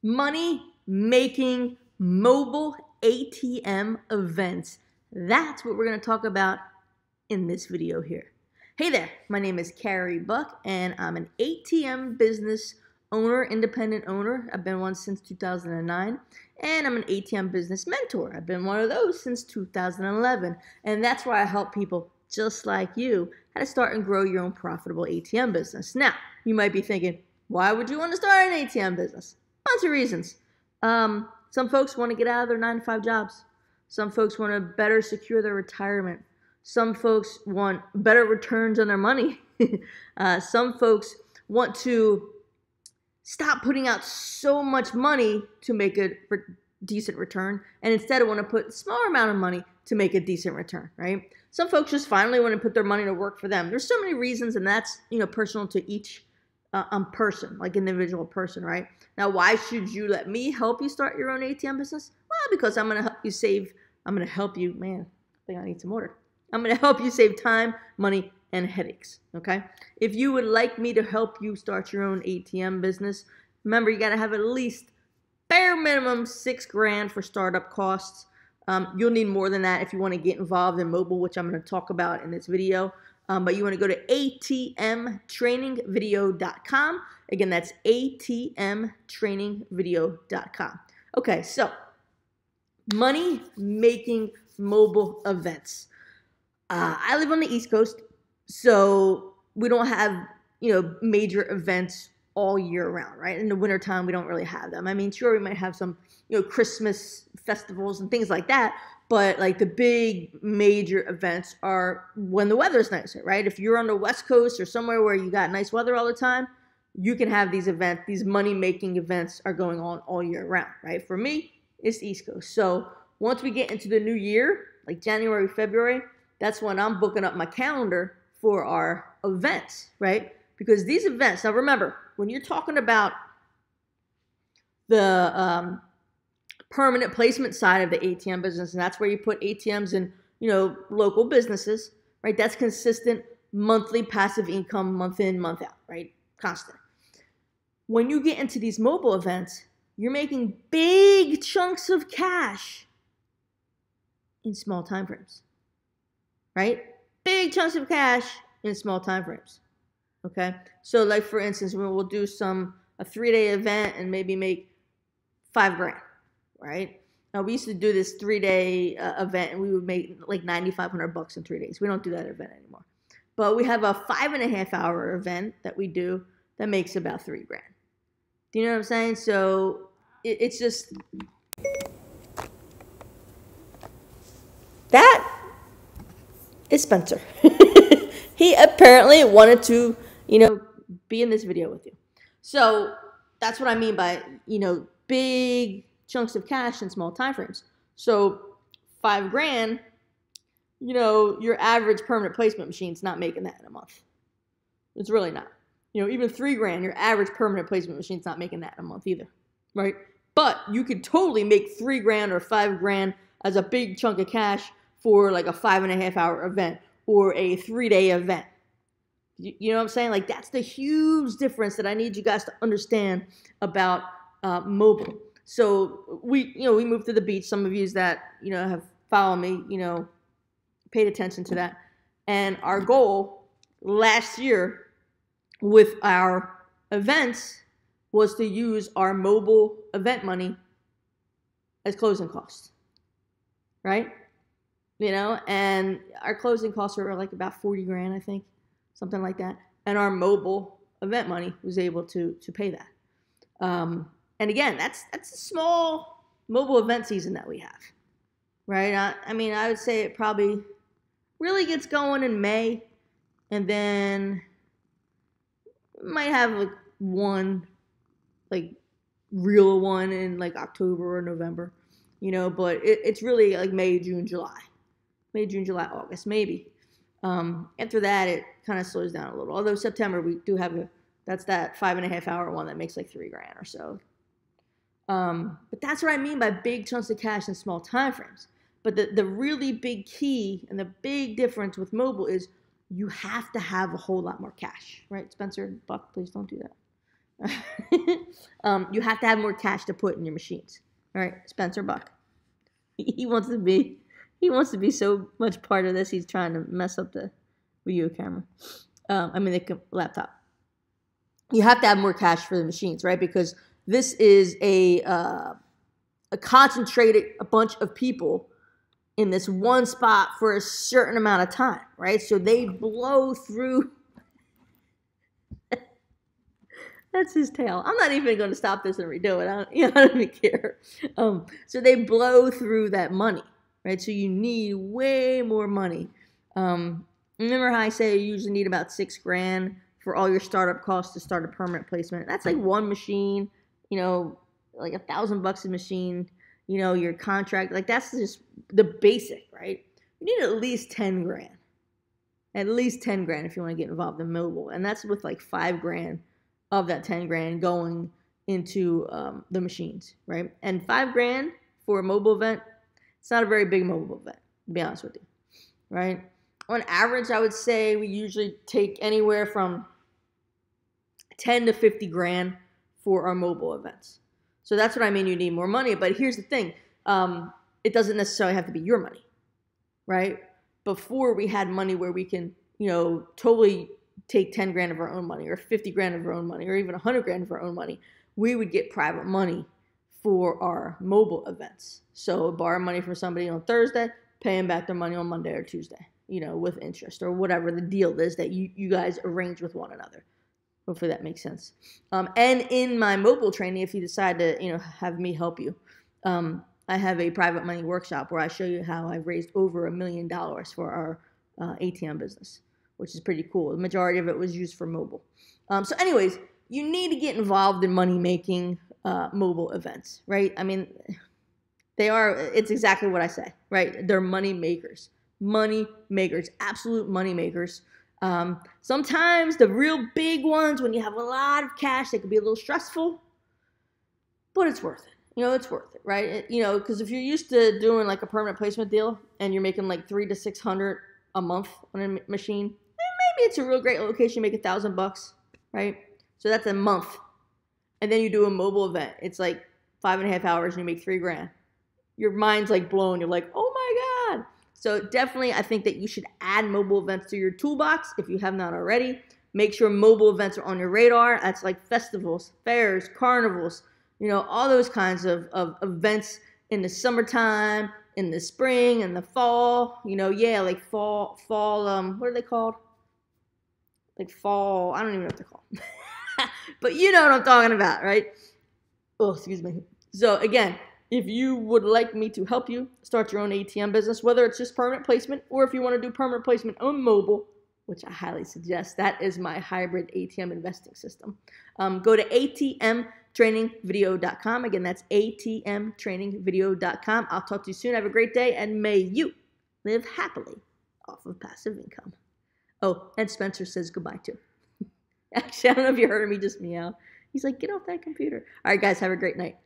money making mobile ATM events. That's what we're going to talk about in this video here. Hey there, my name is Carey Buck and I'm an ATM business owner, independent owner. I've been one since 2009, and I'm an ATM business mentor. I've been one of those since 2011, and that's why I help people just like you how to start and grow your own profitable ATM business. Now, you might be thinking, why would you want to start an ATM business? Bunch of reasons. Some folks want to get out of their 9-to-5 jobs. Some folks want to better secure their retirement. Some folks want better returns on their money. Some folks want to stop putting out so much money to make a decent return, and instead want to put a smaller amount of money to make a decent return, right? Some folks just finally want to put their money to work for them. There's so many reasons, and that's personal to each person, like individual person, right? Now, why should you let me help you start your own ATM business? Well, because I'm going to help you save. I'm going to help you, man. I think I need some water. I'm going to help you save time, money, and headaches, okay? If you would like me to help you start your own ATM business, remember, you got to have at least bare minimum $6,000 for startup costs. You'll need more than that if you want to get involved in mobile, which I'm going to talk about in this video. But you want to go to atmtrainingvideo.com. Again, that's atmtrainingvideo.com. Okay, so money-making mobile events. I live on the East Coast, so we don't have, major events all year round, right? In the wintertime, we don't really have them. I mean, sure, we might have some, Christmas festivals and things like that, but like the big major events are when the weather's nicer, right? If you're on the West Coast or somewhere where you got nice weather all the time, you can have these events. These money-making events are going on all year round, right? For me, it's East Coast. So once we get into the new year, like January, February, that's when I'm booking up my calendar for our events, right? Because these events, now remember, when you're talking about the permanent placement side of the ATM business, and that's where you put ATMs in, local businesses, right? That's consistent monthly passive income, month in, month out, right? Constant. When you get into these mobile events, you're making big chunks of cash in small time frames, right? Big chunks of cash in small time frames. Okay, so like for instance, we'll do a 3-day event and maybe make $5,000, right? Now we used to do this 3-day event and we would make like $9,500 in 3 days. We don't do that event anymore, but we have a 5.5-hour event that we do that makes about $3,000. Do you know what I'm saying? So it's just that is Spencer. He apparently wanted to, be in this video with you. So that's what I mean by, big chunks of cash in small time frames. So $5,000, your average permanent placement machine's not making that in a month. It's really not. Even $3,000, your average permanent placement machine's not making that in a month either, right? But you could totally make $3,000 or $5,000 as a big chunk of cash for like a 5.5-hour event or a 3-day event. You know what I'm saying? Like, that's the huge difference that I need you guys to understand about mobile. So we moved to the beach. Some of you that, have followed me, paid attention to that. And our goal last year with our events was to use our mobile event money as closing costs, right? And our closing costs were like about $40,000, I think, something like that. And our mobile event money was able to pay that. And again, that's a small mobile event season that we have, right? I mean, I would say it probably really gets going in May, and then might have like one, like real one in like October or November, but it's really like May, June, July, August, maybe. After that, it kind of slows down a little. Although September, we do have that's that 5.5-hour one that makes like $3,000 or so. But that's what I mean by big chunks of cash in small time frames. But the really big key and the big difference with mobile is you have to have a whole lot more cash, right? Spencer, Buck, please don't do that. You have to have more cash to put in your machines. All right, Spencer Buck. He wants to be so much part of this. He's trying to mess up the video camera. The laptop. You have to have more cash for the machines, right? Because this is a concentrated bunch of people in this one spot for a certain amount of time, right? So they blow through. That's his tail. I'm not even going to stop this and redo it. I don't even care. So they blow through that money, right? So you need way more money. Remember how I say you usually need about $6,000 for all your startup costs to start a permanent placement? That's like one machine, like $1,000 a machine, your contract. Like that's just the basic, right? You need at least $10,000. At least $10,000 if you want to get involved in mobile. And that's with like $5,000 of that $10,000 going into the machines, right? And $5,000 for a mobile event, it's not a very big mobile event, to be honest with you, right? On average, I would say we usually take anywhere from $10,000 to $50,000 for our mobile events. So that's what I mean, you need more money. But here's the thing, it doesn't necessarily have to be your money, right? Before we had money where we can, totally take $10,000 of our own money or $50,000 of our own money or even $100,000 of our own money, we would get private money for our mobile events. So borrow money from somebody on Thursday, paying back their money on Monday or Tuesday, with interest or whatever the deal is that you guys arrange with one another. Hopefully that makes sense. And in my mobile training, if you decide to, have me help you, I have a private money workshop where I show you how I've raised over $1 million for our ATM business, which is pretty cool. The majority of it was used for mobile. So anyways, you need to get involved in money-making mobile events, right? I mean, it's exactly what I say, right? They're money makers, absolute money makers. Sometimes the real big ones, when you have a lot of cash, they can be a little stressful, but it's worth it. It's worth it, right? Because if you're used to doing like a permanent placement deal and you're making like $300 to $600 a month on a machine, maybe it's a real great location, make $1,000, right? So that's a month. And then you do a mobile event. It's like 5.5 hours and you make $3,000. Your mind's like blown. You're like, oh my God. So definitely I think that you should add mobile events to your toolbox if you have not already. Make sure mobile events are on your radar. That's like festivals, fairs, carnivals, all those kinds of events in the summertime, in the spring, in the fall, like fall, what are they called? Like fall, I don't even know what they're called. But you know what I'm talking about, right? Oh, excuse me. So again, if you would like me to help you start your own ATM business, whether it's just permanent placement or if you want to do permanent placement on mobile, which I highly suggest, that is my hybrid ATM investing system. Go to atmtrainingvideo.com. Again, that's atmtrainingvideo.com. I'll talk to you soon. Have a great day, and may you live happily off of passive income. Oh, and Spencer says goodbye too. Actually, I don't know if you heard me just meow. He's like, get off that computer. All right, guys, have a great night.